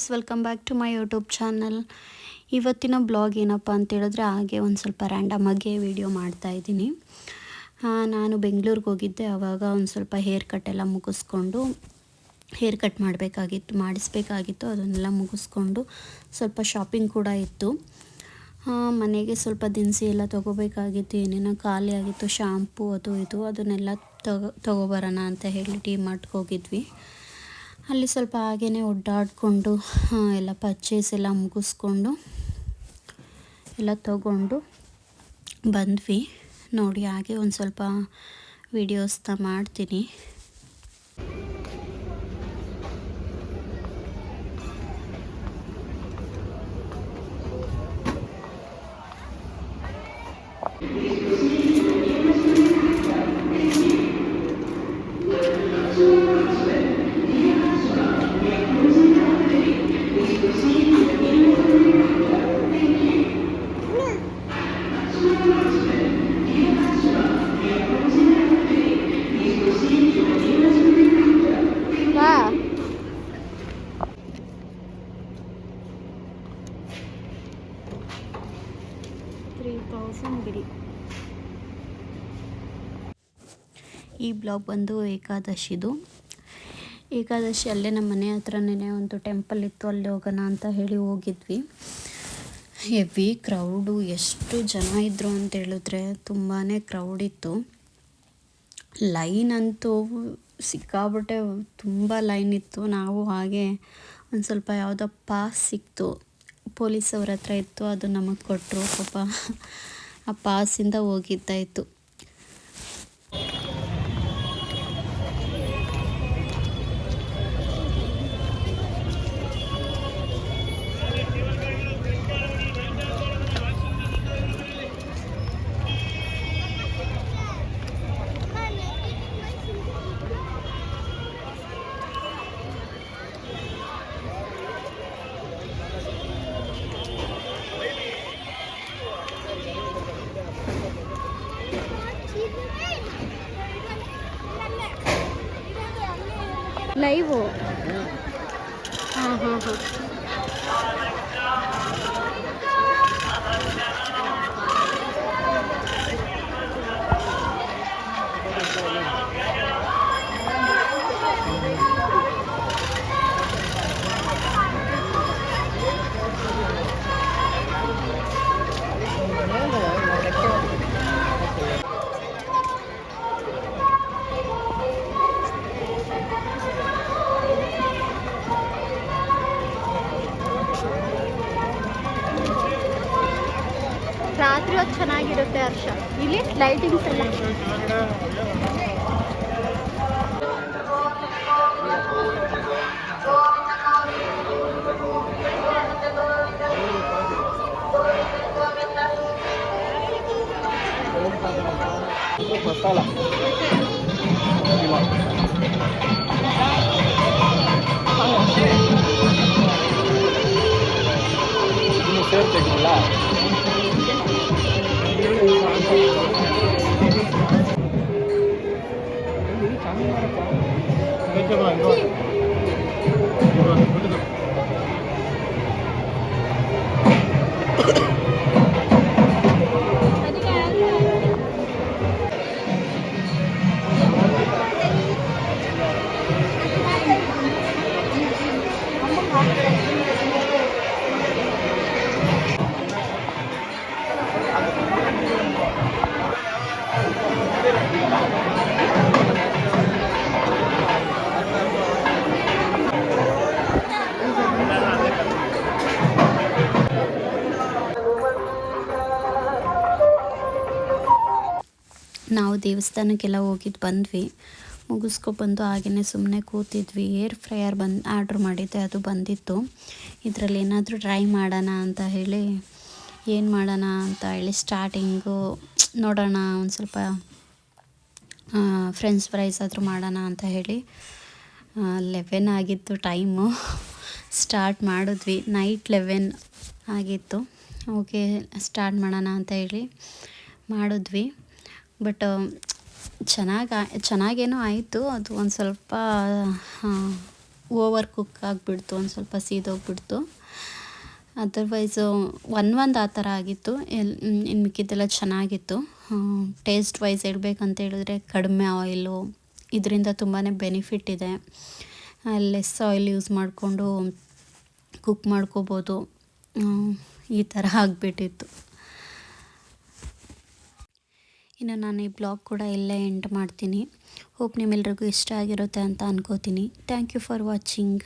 Guys, welcome back to my YouTube channel. ಇವತ್ತಿನ blog ಏನಪ್ಪ ಅಂತೇಳಿದ್ರೆ ಹಾಗೆ ಒಂದು ಸ್ವಲ್ಪ ರ್ಯಾಂಡಮ್ ಆಗಿ ವಿಡಿಯೋ ಮಾಡ್ತಾಯಿದ್ದೀನಿ. ನಾನು ಬೆಂಗಳೂರಿಗೆ ಹೋಗಿದ್ದೆ. ಆವಾಗ ಒಂದು ಸ್ವಲ್ಪ ಹೇರ್ ಕಟ್ ಎಲ್ಲ ಮುಗಿಸ್ಕೊಂಡು ಹೇರ್ ಕಟ್ ಮಾಡಿಸ್ಬೇಕಾಗಿತ್ತು. ಅದನ್ನೆಲ್ಲ ಮುಗಿಸ್ಕೊಂಡು ಸ್ವಲ್ಪ ಶಾಪಿಂಗ್ ಕೂಡ ಇತ್ತು. ಮನೆಗೆ ಸ್ವಲ್ಪ ದಿನಸಿ ಎಲ್ಲ ತೊಗೋಬೇಕಾಗಿತ್ತು. ಏನೇನೋ ಖಾಲಿ ಆಗಿತ್ತು, ಶಾಂಪು ಅದು ಇದು, ಅದನ್ನೆಲ್ಲ ತೊಗೊಬರೋಣ ಅಂತ ಹೇಳಿ ಡಿ ಮಾರ್ಟ್ಗೆ ಹೋಗಿದ್ವಿ. ಅಲ್ಲಿ ಸ್ವಲ್ಪ ಹಾಗೇ ಒಡ್ಡಾಡಿಕೊಂಡು ಎಲ್ಲ ಪರ್ಚೇಸ್ ಎಲ್ಲ ಮುಗಿಸ್ಕೊಂಡು ಎಲ್ಲ ತಗೊಂಡು ಬಂದ್ವಿ. ನೋಡಿ, ಹಾಗೆ ಒಂದು ಸ್ವಲ್ಪ ವೀಡಿಯೋಸ್ನ ಮಾಡ್ತೀನಿ. ಬಿಡಿ. ಈ ಬ್ಲಾಗ್ ಬಂದು ಏಕಾದಶಿ ಅಲ್ಲೇ ನಮ್ಮ ಮನೆ ಹತ್ರನೇ ಒಂದು ಟೆಂಪಲ್ ಇತ್ತು, ಅಲ್ಲಿ ಹೋಗೋಣ ಅಂತ ಹೇಳಿ ಹೋಗಿದ್ವಿ. ಹೆವಿ ಕ್ರೌಡು, ಎಷ್ಟು ಜನ ಇದ್ದರು ಅಂತ ಹೇಳಿದ್ರೆ ತುಂಬಾ ಕ್ರೌಡ್ ಇತ್ತು. ಲೈನ್ ಅಂತೂ ಸಿಕ್ಕಾಬಿಟ್ಟೆ ತುಂಬ ಲೈನ್ ಇತ್ತು. ನಾವು ಹಾಗೆ ಒಂದು ಸ್ವಲ್ಪ ಯಾವುದೋ ಪಾಸ್ ಸಿಕ್ತು, ಪೊಲೀಸವ್ರ ಹತ್ರ ಇತ್ತು, ಅದು ನಮಗೆ ಕೊಟ್ಟರು. ಪಾಪ ಆ ಪಾಸಿಂದ ಹೋಗಿದ್ದಾಯಿತು. ಲೈವು ಹಾಂ. ರಾತ್ರಿ ಹೊತ್ತು ಚೆನ್ನಾಗಿರುತ್ತೆ ಹರ್ಷ. ಇಲ್ಲಿ ಲೈಟಿಂಗ್ಸ್ ಎಲ್ಲ ನಾವು ದೇವಸ್ಥಾನಕ್ಕೆಲ್ಲ ಹೋಗಿದ್ದು ಬಂದ್ವಿ. ಮುಗಿಸ್ಕೊಬಂದು ಹಾಗೆಯೇ ಸುಮ್ಮನೆ ಕೂತಿದ್ವಿ. ಏರ್ ಫ್ರೈಯರ್ ಆರ್ಡ್ರ್ ಮಾಡಿದ್ದೆ, ಅದು ಬಂದಿತ್ತು. ಇದರಲ್ಲಿ ಏನಾದರೂ ಟ್ರೈ ಮಾಡೋಣ ಅಂತ ಹೇಳಿ, ಏನು ಮಾಡೋಣ ಅಂತ ಹೇಳಿ ಸ್ಟಾರ್ಟಿಂಗು ನೋಡೋಣ, ಒಂದು ಸ್ವಲ್ಪ ಫ್ರೆಂಚ್ ಫ್ರೈಸ್ ಆದರೂ ಮಾಡೋಣ ಅಂತ ಹೇಳಿ 11 ಆಗಿತ್ತು ಟೈಮು. ಸ್ಟಾರ್ಟ್ ಮಾಡಿದ್ವಿ, ನೈಟ್ 11 ಆಗಿತ್ತು. ಓಕೆ, ಸ್ಟಾರ್ಟ್ ಮಾಡೋಣ ಅಂತ ಹೇಳಿ ಮಾಡಿದ್ವಿ. ಬಟ್ ಚೆನ್ನಾಗೇನೋ ಆಯಿತು. ಅದು ಒಂದು ಸ್ವಲ್ಪ ಓವರ್ ಕುಕ್ ಆಗಿಬಿಡ್ತು, ಒಂದು ಸ್ವಲ್ಪ ಸೀದೋಗ್ಬಿಡ್ತು. ಅದರ್ವೈಸು ಒಂದು ಆ ಥರ ಆಗಿತ್ತು. ಇನ್ನು ಮಿಕ್ಕಿದ್ದೆಲ್ಲ ಚೆನ್ನಾಗಿತ್ತು. ಟೇಸ್ಟ್ ವೈಸ್ ಹೇಳ್ಬೇಕಂತ ಹೇಳಿದ್ರೆ ಕಡಿಮೆ ಆಯಿಲು, ಇದರಿಂದ ತುಂಬಾ ಬೆನಿಫಿಟ್ ಇದೆ. ಲೆಸ್ ಆಯಿಲ್ ಯೂಸ್ ಮಾಡಿಕೊಂಡು ಕುಕ್ ಮಾಡ್ಕೋಬೋದು. ಈ ಥರ ಆಗಿಬಿಟ್ಟಿತ್ತು. ಇನ್ನು ನಾನು ಈ ಬ್ಲಾಗ್ ಕೂಡ ಇಲ್ಲೇ ಎಂಡ್ ಮಾಡ್ತೀನಿ. ಹೋಪ್ ನಿಮ್ಮೆಲ್ರಿಗೂ ಇಷ್ಟ ಆಗಿರುತ್ತೆ ಅಂತ ಅನ್ಕೋತೀನಿ. Thank you for watching.